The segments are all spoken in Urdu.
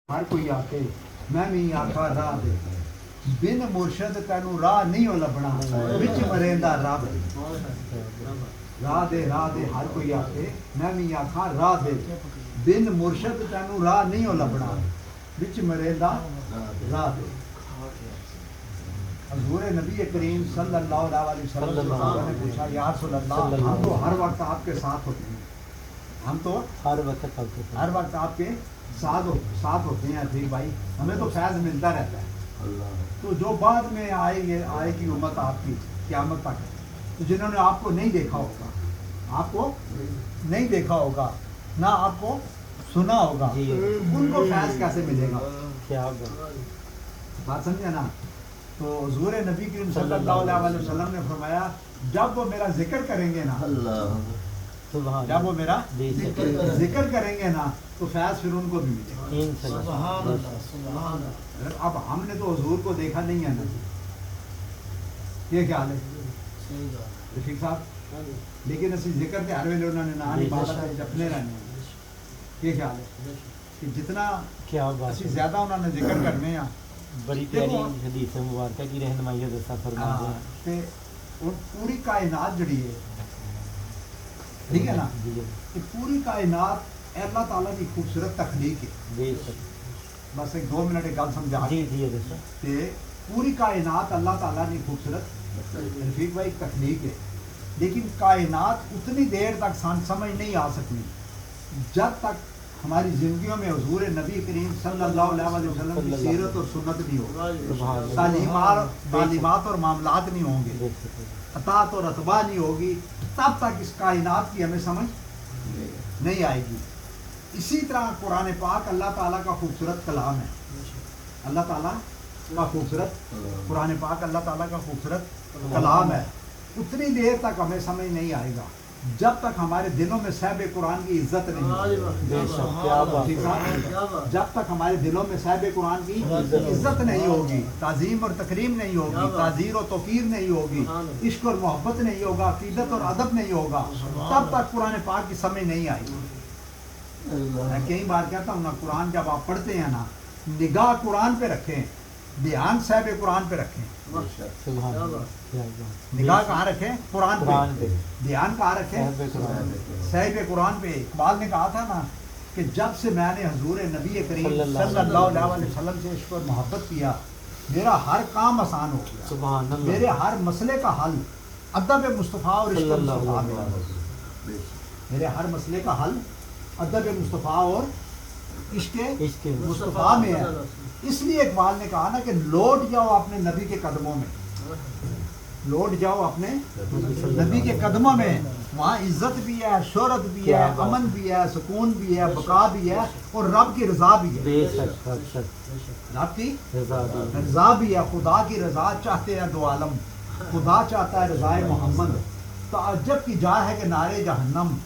ہر کوئی آتے میں بھی آخا راہ دے بن مرشد تینوں راہ نہیں ہو لبنا وچ مریندا رب راہ دے ہر کوئی آتے میں بھی آخا راہ دے بن مرشد تینوں راہ نہیں ہو لبنا وچ مریندا راہ دے۔ حضور نبی کریم صلی اللہ علیہ وسلم نے پوچھا یا رسول اللہ ہم تو ہر وقت آپ کے ساتھ ہوتے ہیں، ہم تو ہر وقت آپ کے ساتھ ہوتے ہیں ٹھیک بھائی، ہمیں تو فیض ملتا رہتا ہے، تو جو بعد میں آئے گی امت آپ کی قیامت تک، تو جنہوں نے آپ کو نہیں دیکھا ہوگا نہ آپ کو سنا ہوگا، ان کو فیض کیسے ملے گا؟ کیا بات سمجھے نا؟ تو حضور نبی کریم صلی اللہ علیہ وسلم نے فرمایا جب وہ میرا ذکر کریں گے نا، جب وہ میرا ذکر کریں گے نا تو فیض پھر ان کو بھی ملے گا۔ اب ہم نے تو حضور کو دیکھا نہیں ہے نا، یہ کیا حال ہے رفیق صاحب؟ لیکن اسی ذکر کے ہر ویلے انہوں نے نام عبادت جپنے رہنے ہیں، یہ کیا حال ہے کہ جتنا اسی زیادہ انہوں نے ذکر کرنے ہیں۔ بڑی پیاری حدیث مبارکہ کی رہنمائی دسا فرما دیں پوری کائنات جڑی ہے، ٹھیک ہے نا، کہ پوری کائنات اللہ تعالیٰ کی خوبصورت تخلیق ہے۔ بس ایک 2 منٹ ایک گل سمجھا کہ پوری کائنات اللہ تعالیٰ کی خوبصورت رفیق بھائی تخلیق ہے، لیکن کائنات اتنی دیر تک سمجھ نہیں آ سکتی جب تک ہماری زندگیوں میں حضور نبی کریم صلی اللہ علیہ وسلم کی سیرت اور سنت نہیں ہوگی، تعلیمات اور معاملات نہیں ہوں گے، اطاعت اور اتباع نہیں ہوگی، تب تک اس کائنات کی ہمیں سمجھ نہیں آئے گی۔ اسی طرح قرآن پاک اللہ تعالیٰ کا خوبصورت کلام ہے، اللہ تعالیٰ کا خوبصورت قرآن پاک اللہ تعالیٰ کا خوبصورت کلام ہے، اتنی دیر تک ہمیں سمجھ نہیں آئے گا جب تک ہمارے دلوں میں صاحب قرآن کی عزت نہیں ہوگی، جب تک ہمارے دلوں میں صاحب قرآن کی عزت نہیں ہوگی، تعظیم اور تکریم نہیں ہوگی، تعزیر و توقیر نہیں ہوگی، عشق اور محبت نہیں ہوگا، عقیدت اور ادب نہیں ہوگا، تب تک قرآن پاک کی سمجھ نہیں آئے گی۔ میں کئی بار کہتا ہوں نا، قرآن جب آپ پڑھتے ہیں نا، نگاہ قرآن پہ رکھیں، دھیان صاحب قرآن پہ رکھیں، نگاہ کہاں رکھیں؟ قرآن پہ، دھیان کہاں رکھیں؟ صاحب قرآن پہ۔ اقبال نے کہا تھا نا کہ جب سے میں نے حضور نبی کریم صلی اللہ علیہ وسلم سے عشق اور محبت کیا، میرا ہر کام آسان ہو گیا، میرے ہر مسئلے کا حل ادب مصطفیٰ اور عشق مصطفیٰ میں ہے، میرے ہر مسئلے کا حل ادب مصطفیٰ اور عشق مصطفیٰ میں ہے۔ اس لیے اقبال نے کہا نا کہ لوٹ جاؤ اپنے نبی کے قدموں میں، لوٹ جاؤ اپنے نبی کے قدموں میں، وہاں عزت بھی ہے، شہرت بھی ہے، امن بھی ہے، سکون بھی ہے، بقا بھی ہے، اور رب کی رضا بھی ہے، رب کی رضا بھی ہے۔ خدا کی رضا چاہتے ہیں دو عالم، خدا چاہتا ہے رضائے محمد، تعجب کی جا ہے کہ نعرے جہنم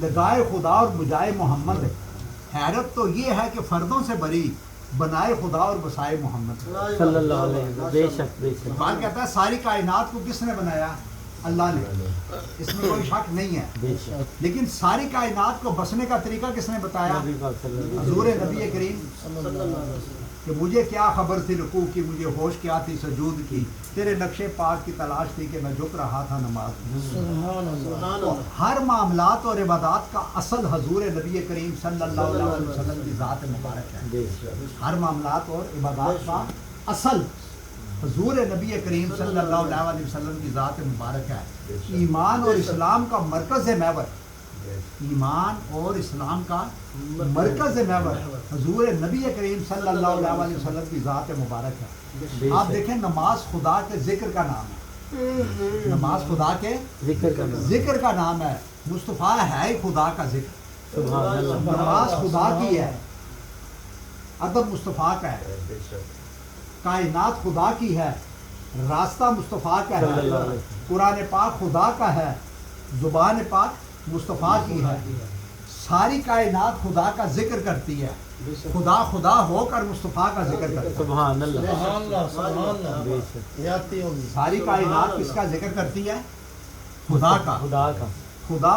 لگائے خدا اور بجائے محمد، حیرت تو یہ ہے کہ فردوں سے بری بنائے خدا اور بسائے محمد صلی اللہ علیہ وسلم۔ بے شک بے شک، اقبال کہتا ہے ساری کائنات کو کس نے بنایا؟ اللہ نے، اس میں کوئی شک نہیں ہے، لیکن ساری کائنات کو بسنے کا طریقہ کس نے بتایا؟ حضور نبی کریم۔ کہ مجھے کیا خبر تھی رکوع کی، مجھے ہوش کیا تھی سجود کی، تیرے نقش پاک کی تلاش تھی کہ میں جھک رہا تھا نماز۔ ہر معاملات اور عبادات کا اصل حضور نبی کریم صلی اللہ علیہ وسلم کی ذات مبارک ہے، ہر معاملات اور عبادات کا اصل حضور نبی کریم صلی اللہ علیہ وسلم کی ذات مبارک ہے۔ ایمان اور اسلام کا مرکز محور، ایمان اور اسلام کا مرکز محور حضور نبی کریم صلی اللہ علیہ وسلم کی ذات مبارک ہے۔ آپ دیکھیں نماز خدا کے ذکر کا نام ہے، نماز خدا کے ذکر کا نام ہے، مصطفیٰ ہے ہی خدا کا ذکر، نماز خدا کی ہے، ادب مصطفیٰ کا ہے، کائنات خدا کی ہے، راستہ مصطفیٰ کا ہے، قرآن پاک خدا کا ہے، زبان پاک مصطفیٰ کی ہے، ساری کائنات خدا کا ذکر کرتی ہے، خدا خدا ہو کر مصطفیٰ کا ذکر کرتا ہے۔ سبحان اللہ، ساری کائنات کس کا ذکر کرتی ہے؟ خدا کا، خدا کا، خدا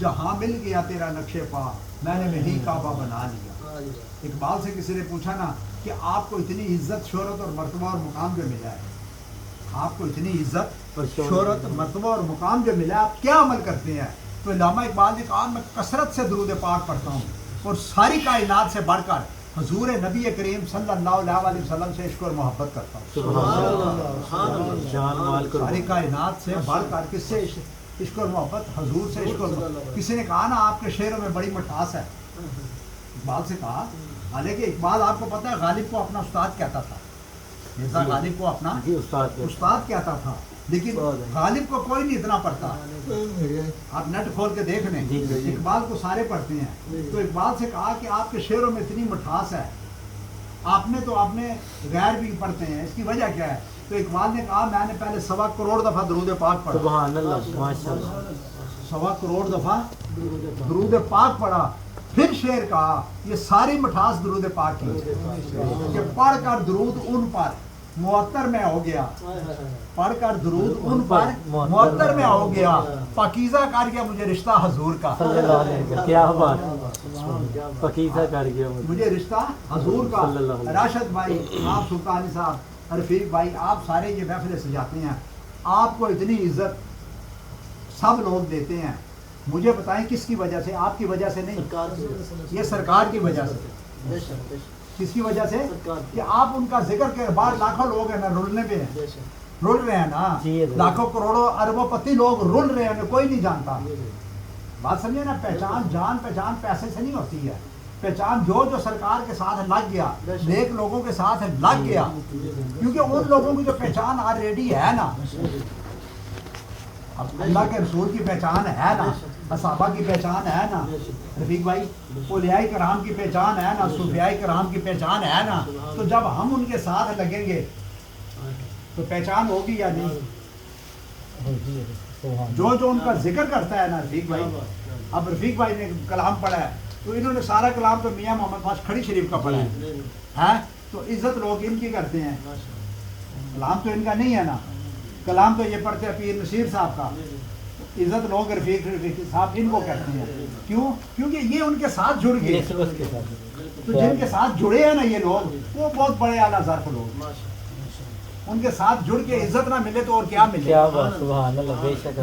جہاں مل گیا تیرا نقشے پا میں نے وہیں کعبہ بنا لیا. اقبال سے کسی نے پوچھا نا کہ آپ کو اتنی عزت شہرت اور مرتبہ اور مقام جو ملا ہے, آپ کو اتنی عزت شہرت مرتبہ اور مقام جو ملا ہے, آپ کیا عمل کرتے ہیں؟ تو علامہ اقبال نے کہا میں کثرت سے درود پاک پڑھتا ہوں اور ساری کائنات سے بڑھ کر حضور نبی کریم صلی اللہ علیہ وسلم سے عشق اور محبت کرتا ہوں. ساری کائنات سے بڑھ کر کس سے عشق اور محبت؟ حضور سے عشق اور محبت. کسی نے کہا نا آپ کے شعروں میں بڑی مٹھاس ہے, اقبال سے کہا, حالانکہ اقبال آپ کو پتا ہے غالب کو اپنا استاد کہتا تھا, مرزا غالب کو اپنا استاد کہتا تھا, لیکن غالب کو کوئی نہیں اتنا پڑھتا. آپ نیٹ کھول کے دیکھ لیں, اقبال کو سارے پڑھتے ہیں. تو اقبال سے کہا کہ آپ کے شعروں میں اتنی مٹھاس ہے, آپ نے تو اپنے غیر بھی پڑھتے ہیں, اس کی وجہ کیا ہے؟ تو اقبال نے کہا میں نے پہلے 1.25 کروڑ دفعہ درود پاک پڑھا. سبحان اللہ, ماشاءاللہ. 1.25 کروڑ دفعہ درود پاک پڑھا. پھر شعر کہا یہ ساری مٹھاس درود پاک کی کہ پڑھ کر درود ان پر معطر میں ہو گیا, پڑھ کر درود ان پر معطر میں ہو گیا, پاکیزہ کر گیا مجھے رشتہ حضور کا. کیا بات, پاکیزہ کر گیا مجھے رشتہ حضور کا. راشد بھائی, آپ سلطانی صاحب, رفیق بھائی, آپ سارے یہ محفلیں سجاتے ہیں, آپ کو اتنی عزت سب لوگ دیتے ہیں. مجھے بتائیں کس کی وجہ سے؟ آپ کی وجہ سے نہیں, یہ سرکار کی وجہ سے. کس کی وجہ سے؟ کہ آپ ان کا ذکر کے بعد لاکھوں لوگ ہیں نا رولنے پہ ہیں, رول رہے ہیں نا, لاکھوں کروڑوں اربوں پتی لوگ رول رہے ہیں, کوئی نہیں جانتا. بات سمجھے نا, پہچان جان پہچان پیسے سے نہیں ہوتی ہے. پہچان جو سرکار کے ساتھ لگ گیا, نیک لوگوں کے ساتھ لگ گیا, کیونکہ ان لوگوں کی جو پہچان آلریڈی ہے نا, اب اللہ کے رسول کی پہچان ہے نا, صحابہ کی پہچان ہے نا, رفیق بھائی اولیاء کرام کی پہچان ہے نا, صوفیاء کرام کی پہچان ہے نا, تو جب ہم ان کے ساتھ لگیں گے تو پہچان ہوگی یا نہیں؟ جو ان کا ذکر کرتا ہے نا رفیق بھائی. اب رفیق بھائی نے کلام پڑھا ہے تو انہوں نے سارا کلام تو میاں محمد خاص کھڑی شریف کا پڑھا ہے, تو عزت لوگ ان کی کرتے ہیں, کلام تو ان کا نہیں ہے نا. کلام تو یہ پڑھتے ہیں پیر نصیر صاحب کا, عزت لوگ رفیق صاحب ان کو کہتے ہیں. کیوں؟ کیونکہ یہ ان کے ساتھ جڑ گئے. تو جن کے ساتھ جڑے ہیں نا یہ لوگ, وہ بہت بڑے اعلیٰ ظرف لوگ, ان کے ساتھ جڑ کے عزت نہ ملے تو اور کیا ملے؟ سبحان اللہ, بے شک.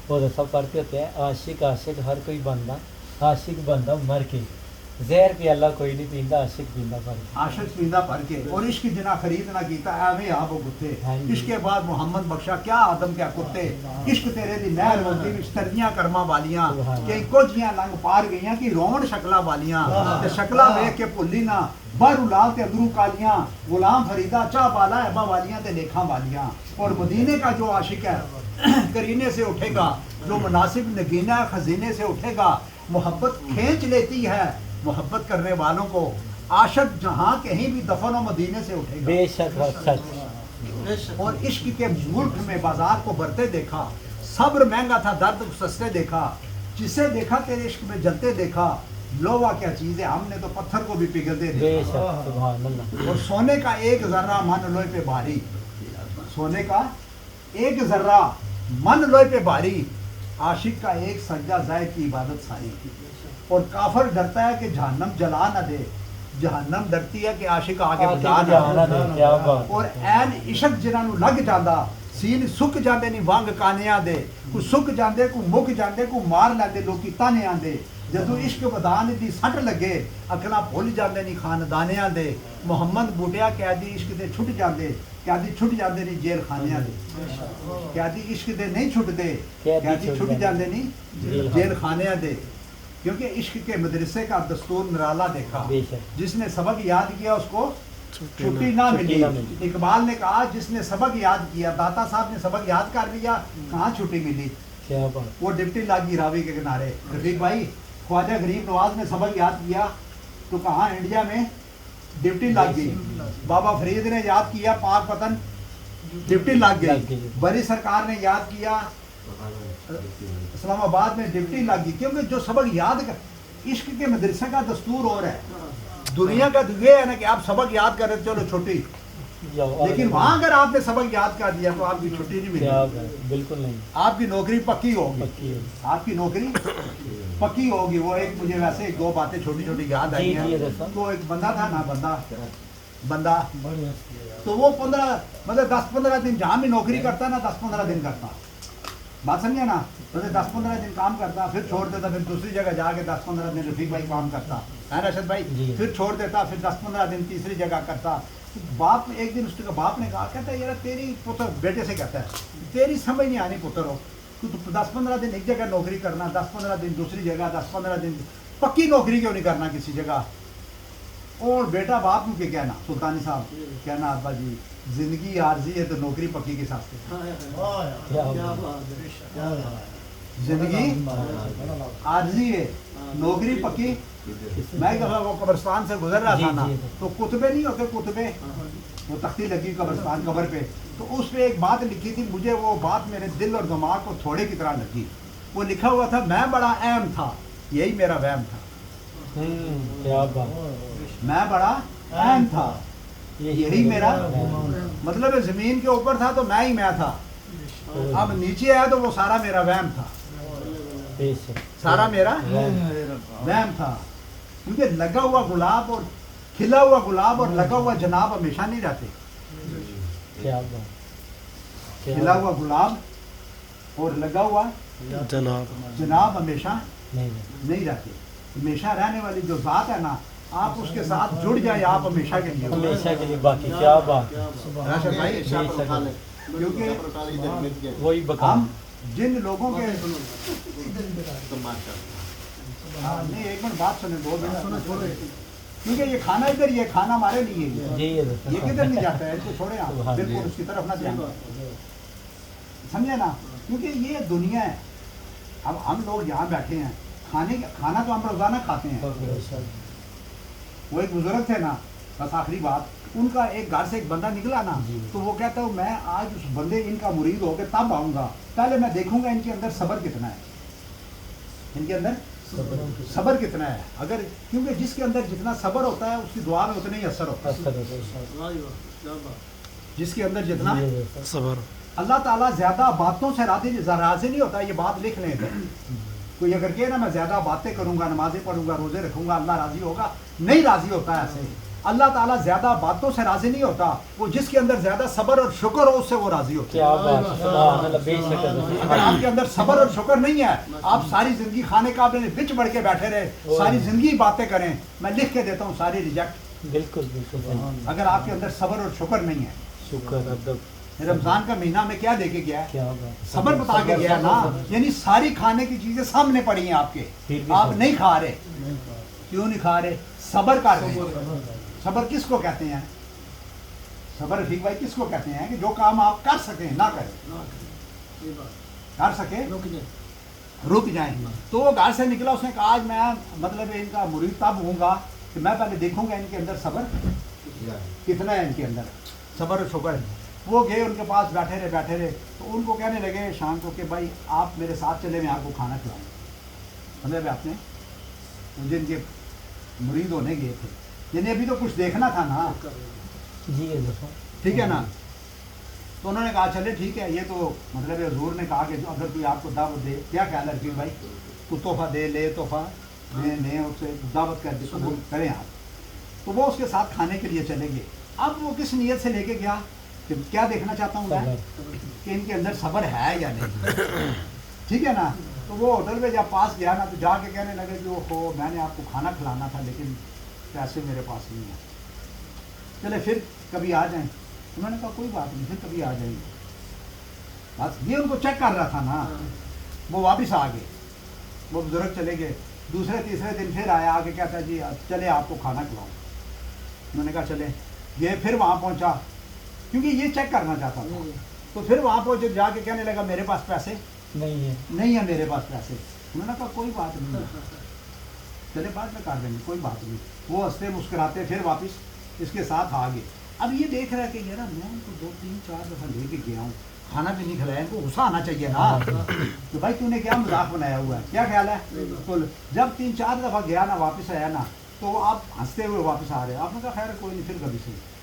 وہ سب پڑھتے ہوتے ہیں عاشق عاشق ہر کوئی بندہ, عاشق بندہ مر کے, زہر پہ اللہ کوئی نہیں پیندا, عاشق پیندا پر کے, عاشق پیندا پر کے. اور عشق جنا خرید نہ کیتا ایویں آب و گتے, عشق کے بعد محمد بخشا کیا آدم کیا کتے. عشق تیرے دی نہر ہوندی وچ تریاں کرما والیاں, کئی کوجیاں لنگ پار گئیاں کہ رون شکلاں والیاں, تے شکلاں ویکھ کے بھلی نہ باہر لال تے اندروں کالیاں, غلام فریدا چاہ بالا ایبا والیاں تے لیکھاں والیاں. اور مدینے کا جو عاشق ہے کرینے سے اٹھے گا, جو مناسب نگینہ خزینے سے اٹھے گا, محبت کھینچ لیتی ہے محبت کرنے والوں کو. عاشق جہاں کہیں بھی دفن و مدینے سے اٹھے گا. بے شک سچ. اور عشق کے ملک میں بازار کو بڑھتے دیکھا, صبر مہنگا تھا درد سستے دیکھا, جسے دیکھا تیرے عشق میں جلتے دیکھا. لوہا کیا چیز ہے, ہم نے تو پتھر کو بھی پگھلتے دیکھا. اور سونے کا ایک ذرہ من لوہے پہ بھاری, سونے کا ایک ذرہ من لوہے پہ بھاری, عاشق کا ایک سجدہ زائد کی عبادت ساری. اور کافر ڈرتا ہے کہ جہنم جلا نہ دے, جہنم ڈرتی ہے کہ عاشق آگے بجا نہ دے. اور این عشق جنہاں نو لگ جاندا, سین سک جاندے نہیں وانگ کانیاں دے, کو سک جاندے کو مک جاندے کو مار لیندے لوکی تانے آندے. جدو عشق بدان دی سٹ لگے اکھنا بھول جاندے نہیں خاندانیاں دے. محمد بوٹیا قیدی عشق دے چھٹ جاندے, قیدی چھٹ جاندے نہیں جیل خانیاں دے. قیدی عشق دے نہیں چھٹ دے, قیدی چھٹ جاندے نہیں جیل خانیاں دے. کیونکہ عشق کے مدرسے کا دستور نرالا دیکھا, جس نے سبق یاد کیا اس کو چھٹی نہ ملی. اقبال نے کہا جس نے سبق یاد کیا, داتا صاحب نے سبق یاد کر لیا, کہاں چھٹی ملی؟ وہ ڈپٹی لاگی راوی کے کنارے. رفیق بھائی خواجہ غریب نواز نے سبق یاد کیا تو کہاں انڈیا میں ڈپٹی لگ گئی. بابا فرید نے یاد کیا پاک پتن, ڈپٹی لگ گئی. بری سرکار نے یاد کیا اسلام آباد میں ڈپٹی لگ گئی. کیونکہ جو سبق یاد کر, عشق کے مدرسے کا دستور اور ہے. دنیا کا تو یہ ہے نا کہ آپ سبق یاد کر رہے چلو چھٹی, لیکن وہاں اگر آپ نے سبق یاد کر دیا تو آپ کی چھٹی نہیں کیا ملے بات، بالکل نہیں، آپ کی نوکری پکی ہوگی پکی ہے۔ آپ کی نوکری پکی ہوگی وہ ایک مجھے ویسے ایک دو باتیں چھوٹی چھوٹی یاد آئی جی جی ہیں حضرت صاحب، تو ایک بندہ تھا نا بندہ تو وہ 10-15 دن جہاں بھی نوکری کرتا نا 10-15 دن کرتا بات سمجھے نا 10-15 دن کام کرتا پھر چھوڑ دیتا پھر دوسری جگہ جا کے 10-15 دن رفیق بھائی کام کرتا ہے راشد بھائی جی۔ پھر چھوڑ دیتا پھر 10-15 دن تیسری جگہ کرتا باپ ایک دن اس کے باپ نے کہا کہتا ہے یار تیری پتر بیٹے سے کہتا ہے تیری سمجھ نہیں آنی پتر ہو تو 10-15 دن ایک جگہ نوکری کرنا 10-15 دن دوسری جگہ 10-15 دن پکی نوکری کیوں نہیں کرنا کسی جگہ اور بیٹا باپ کو کیا کہنا سلطانی صاحب کہنا ابا جی زندگی عارضی ہے تو نوکری پکی کے ساتھ زندگی عارضی ہے نوکری پکی میں وہ قبرستان سے گزر رہا تھا نا تو کتبے نہیں ہوتے کتبے وہ تختی لگی قبرستان قبر پہ تو اس پہ ایک بات لکھی تھی مجھے وہ بات میرے دل اور دماغ کو تھوڑے کی طرح لگی وہ لکھا ہوا تھا میں بڑا اہم تھا یہی میرا وہم تھا کیا بات، میں بڑا اہم تھا یہی میرا مطلب زمین کے اوپر تھا تو میں ہی میں تھا اب نیچے آیا تو وہ سارا میرا وہم تھا بے شک، سارا میرا وہم تھا کیونکہ لگا ہوا گلاب اور کھلا ہوا گلاب اور لگا ہوا جناب ہمیشہ نہیں رہتے کیا بات، کھلا ہوا گلاب اور لگا ہوا جناب ہمیشہ نہیں رہتے ہمیشہ رہنے والی جو ذات ہے نا آپ اس کے ساتھ جڑ جائیں آپ ہمیشہ کے لیے ہمیشہ کے لیے باقی، کیا بات، راشد بھائی بے شک، کیونکہ وہی بکا، ہم جن لوگوں کے نہیں ایک منٹ بات سنیں 2 منٹ سنیں چھوڑے کیونکہ یہ کھانا ادھر یہ کھانا ہمارے لیے جی یہ کدھر نہیں جاتا ہے اس کو چھوڑے آپ بالکل اس کی طرف نہ جائیں سمجھے نا کیونکہ یہ دنیا ہے اب ہم لوگ یہاں بیٹھے ہیں کھانا تو ہم روزانہ کھاتے ہیں وہ ایک بزرگ تھے نا بس آخری بات ان کا ایک گھر سے ایک بندہ نکلا نا تو وہ کہتا ہوں میں آج اس بندے ان کا مرید ہو کے تب آؤں گا پہلے میں دیکھوں گا ان کے اندر صبر کتنا ہے ان کے اندر صبر کتنا ہے اگر کیونکہ جس کے اندر جتنا صبر ہوتا ہے اس کی دعا میں اتنا ہی اثر ہوتا ہے جس کے اندر جتنا صبر اللہ تعالیٰ زیادہ باتوں سے راضی نہیں ہوتا یہ بات لکھ لیں کوئی اگر کہ نا میں زیادہ باتیں کروں گا نمازیں پڑھوں گا روزے رکھوں گا اللہ راضی ہوگا نہیں راضی ہوتا ہے ایسے اللہ تعالیٰ زیادہ باتوں سے راضی نہیں ہوتا وہ جس کے اندر زیادہ صبر اور شکر ہو اس سے وہ راضی ہوتا ہے کیا بات، سبحان اللہ، بے شک، اگر آپ کے اندر صبر اور شکر نہیں ہے آپ ساری زندگی کھانے کا بچ بڑھ کے بیٹھے رہے ساری زندگی باتیں کریں میں لکھ کے دیتا ہوں ساری ریجیکٹ بالکل بالکل، اگر آپ کے اندر صبر اور شکر نہیں ہے شکر ادب، رمضان کا مہینہ میں کیا دے کے گیا ہے کیا بات، صبر بتا کے گیا نا یعنی ساری کھانے کی چیزیں سامنے پڑی ہیں آپ کے پھر بھی آپ صبر۔ نہیں کھا رہے کیوں نہیں کھا رہے صبر کر رہے ہیں صبر کس کو کہتے ہیں صبر رفیق بھائی کس کو کہتے ہیں کہ جو کام آپ کر سکیں نہ کریں کر سکیں رک جائیں تو وہ گھر سے نکلا اس نے کہا آج میں مطلب ان کا مرید تب ہوں گا کہ میں پہلے دیکھوں گا ان کے اندر صبر کتنا ہے ان کے اندر صبر اور شکر وہ گئے ان کے پاس بیٹھے رہے تو ان کو کہنے لگے شام کو کہ بھائی آپ میرے ساتھ چلے میں آپ کو کھانا کھلاؤں مطلب آپ نے جن کے مرید ہونے گئے تھے یعنی ابھی تو کچھ دیکھنا تھا نا جی ٹھیک ہے نا تو انہوں نے کہا چلے ٹھیک ہے یہ تو مطلب حضور نے کہا کہ اگر کوئی آپ کو دعوت دے کیا خیال ہے کہ بھائی کوئی تحفہ دے لے تحفہ دے اس سے دعوت کر کے قبول کریں آپ تو وہ اس کے ساتھ کھانے کے لیے چلے گئے اب وہ کس نیت سے لے کے گیا کہ کیا دیکھنا چاہتا ہوں میں کہ ان کے اندر صبر ہے یا نہیں ٹھیک ہے نا تو وہ ہوٹل میں جب پاس گیا نا تو جا کے کہنے لگے کہ وہ میں نے آپ کو کھانا کھلانا تھا لیکن پیسے میرے پاس نہیں ہیں چلے پھر کبھی آ جائیں تو میں نے کہا کوئی بات نہیں پھر کبھی آ جائیں گے بس یہ ان کو چیک کر رہا تھا نا وہ واپس آ گئے وہ بزرگ چلے گئے دوسرے تیسرے دن پھر آیا آ کے کہتا جی چلے آپ کو کھانا کھلاؤں میں نے کہا چلے یہ پھر وہاں پہنچا کیونکہ یہ چیک کرنا چاہتا تھا تو پھر وہاں پہنچے جا کے کہنے لگا میرے پاس پیسے نہیں ہے میرے پاس پیسے انہوں نے کہا کوئی بات نہیں ہے چلے بعد میں کر دیں گے کوئی بات نہیں وہ ہنستے مسکراتے پھر واپس اس کے ساتھ آ گئے اب یہ دیکھ رہا ہے کہ یار میں ان کو 2-3-4 دفعہ لے کے گیا ہوں کھانا بھی نہیں کھلایا ان کو غصہ آنا چاہیے نا تو بھائی تو نے کیا مذاق بنایا ہوا ہے کیا خیال ہے تو جب 3-4 دفعہ گیا نا واپس آیا نا تو آپ ہنستے ہوئے واپس آ رہے ہیں آپ نے کہا خیر کوئی نہیں پھر کبھی سے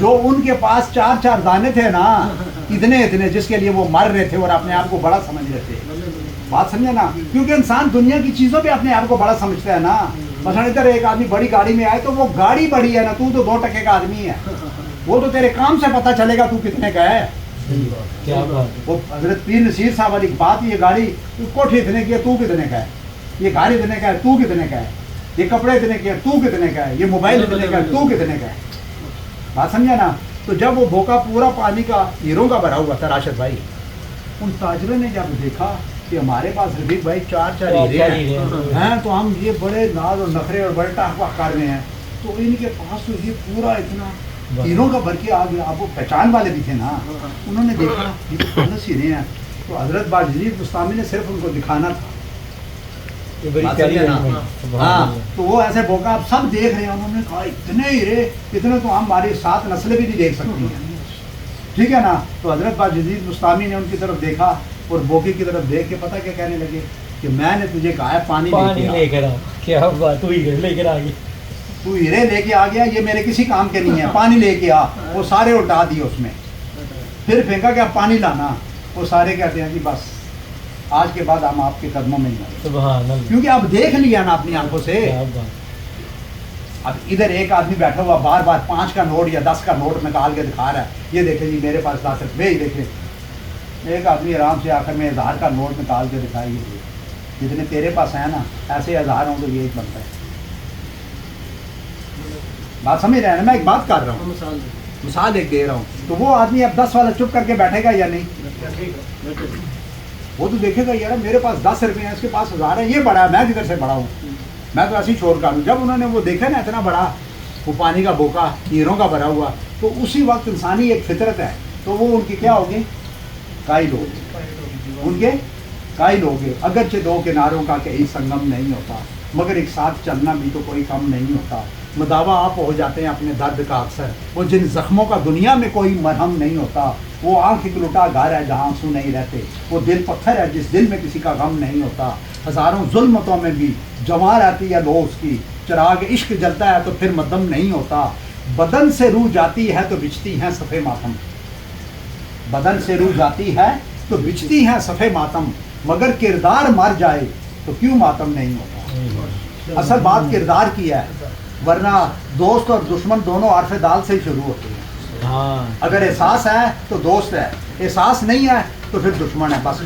جو ان کے پاس 4 دانے تھے نا، اتنے جس کے لیے وہ مر رہے تھے اور اپنے آپ کو بڑا سمجھ رہے تھے. بات سمجھے نا، کیونکہ انسان دنیا کی چیزوں پہ اپنے آپ کو بڑا سمجھتا ہے نا. مثلا ادھر ایک آدمی بڑی گاڑی میں آئے تو وہ گاڑی بڑی ہے نا، تو 2 ٹکے کا آدمی ہے. وہ تو تیرے کام سے پتہ چلے گا تو کتنے کا ہے. کیا بات. وہ حضرت پیر نصیر صاحب والی بات، یہ گاڑی کوٹھی اتنے کی ہے تو کتنے کا ہے، یہ گاڑی اتنے کا ہے تو کتنے کا ہے، یہ کپڑے اتنے کے ہیں تو کتنے کا ہے، یہ موبائل اتنے کا ہے تو کتنے کا ہے. بات سمجھا نا. تو جب وہ بھوکا پورا پانی کا ہیروں کا بھرا ہوا تھا راشد بھائی، ان تاجروں نے جب دیکھا کہ ہمارے پاس رفیق بھائی 4 ہیرے ہیں تو ہم یہ بڑے ناز اور نخرے اور بڑے ٹاک واک کر رہے ہیں، تو ان کے پاس تو یہ پورا اتنا ہیروں کا بھر کے آ گیا. اب وہ پہچان والے بھی تھے نا، انہوں نے دیکھا یہ تو 50 ہیرے ہیں. تو حضرت باجدید بستامی نے صرف ان کو دکھانا تھا. ہاں تو وہ ایسے بھوکا آپ سب دیکھ رہے ہیں. انہوں نے کہا اتنے ہیرے، اتنے تو ہماری 7 نسلیں بھی نہیں دیکھ سکتی ہیں. ٹھیک ہے نا. تو حضرت باجدید بستامی نے ان کی طرف دیکھا اور بوکی کی طرف دیکھ کے پتہ کیا کہنے لگے کہ میں نے تجھے کہا ہے پانی لے کر آ. کیا بات. تو ہیرے لے کر آ گیا، تو ہیرے لے کے آ گیا، یہ میرے کسی کام کے نہیں ہے، پانی لے کے آ. وہ سارے الٹا دیے اس میں. پھر پھینکا کہ آپ پانی لانا. وہ سارے کہتے ہیں کہ بس آج کے بعد ہم آپ کے قدموں میں نہیں آئے. سبحان اللہ. کیونکہ آپ دیکھ لیا نا اپنی آنکھوں سے. اب ادھر ایک آدمی بیٹھا ہوا بار بار 5 کا نوٹ یا 10 کا نوٹ نکال کے دکھا رہا ہے، یہ دیکھیں جی میرے پاس 10 روپے ہی دیکھیں. ایک آدمی آرام سے آخر میں 1000 کا نوٹ نکال کے دکھائیے، جتنے تیرے پاس ہیں نا ایسے 1000 ہوں تو یہی بنتا ہے. بات سمجھ رہے ہیں نا. میں ایک بات کر رہا ہوں، مثال ایک دے رہا ہوں. تو وہ آدمی اب 10 والا چپ کر کے بیٹھے گا یا نہیں؟ وہ تو دیکھے گا یار میرے پاس 10 روپے ہیں، اس کے پاس 1000 ہے، یہ بڑا ہے، میں کدھر سے بڑا ہوں، میں تو ایسے ہی چھوڑ کر ہوں. جب انہوں نے وہ دیکھا نا اتنا بڑا وہ پانی کا بوکا ہیروں کا بھرا ہوا، تو اسی وقت انسانی ایک فطرت ہے، تو وہ ان کی کیا ہوگی؟ قائل ہوگی. ان کے قائل ہوگے. اگرچہ 2 کناروں کا کہیں سنگم نہیں ہوتا، مگر ایک ساتھ چلنا بھی تو کوئی کم نہیں ہوتا. مداوا آپ ہو جاتے ہیں اپنے درد کا اکثر، وہ جن زخموں کا دنیا میں کوئی مرہم نہیں ہوتا. وہ آنکھ ایک لٹا گھر ہے جہاں آنسو نہیں رہتے. وہ دل پتھر ہے جس دل میں کسی کا غم نہیں ہوتا. ہزاروں ظلمتوں میں بھی جمع رہتی ہے لو اس کی. چراغ عشق جلتا ہے تو پھر مدم نہیں ہوتا. بدن سے روح جاتی ہے تو بچتی ہیں صفے ماتم. بدن سے روح جاتی ہے تو بچتی ہیں صفے ماتم، مگر کردار مر جائے تو کیوں ماتم نہیں ہوتا. اصل بات کردار کی ہے، ورنہ دوست اور دشمن دونوں حرف دال سے ہی شروع ہوتے ہیں. اگر احساس ہے تو دوست ہے، احساس نہیں ہے تو پھر دشمن ہے. بس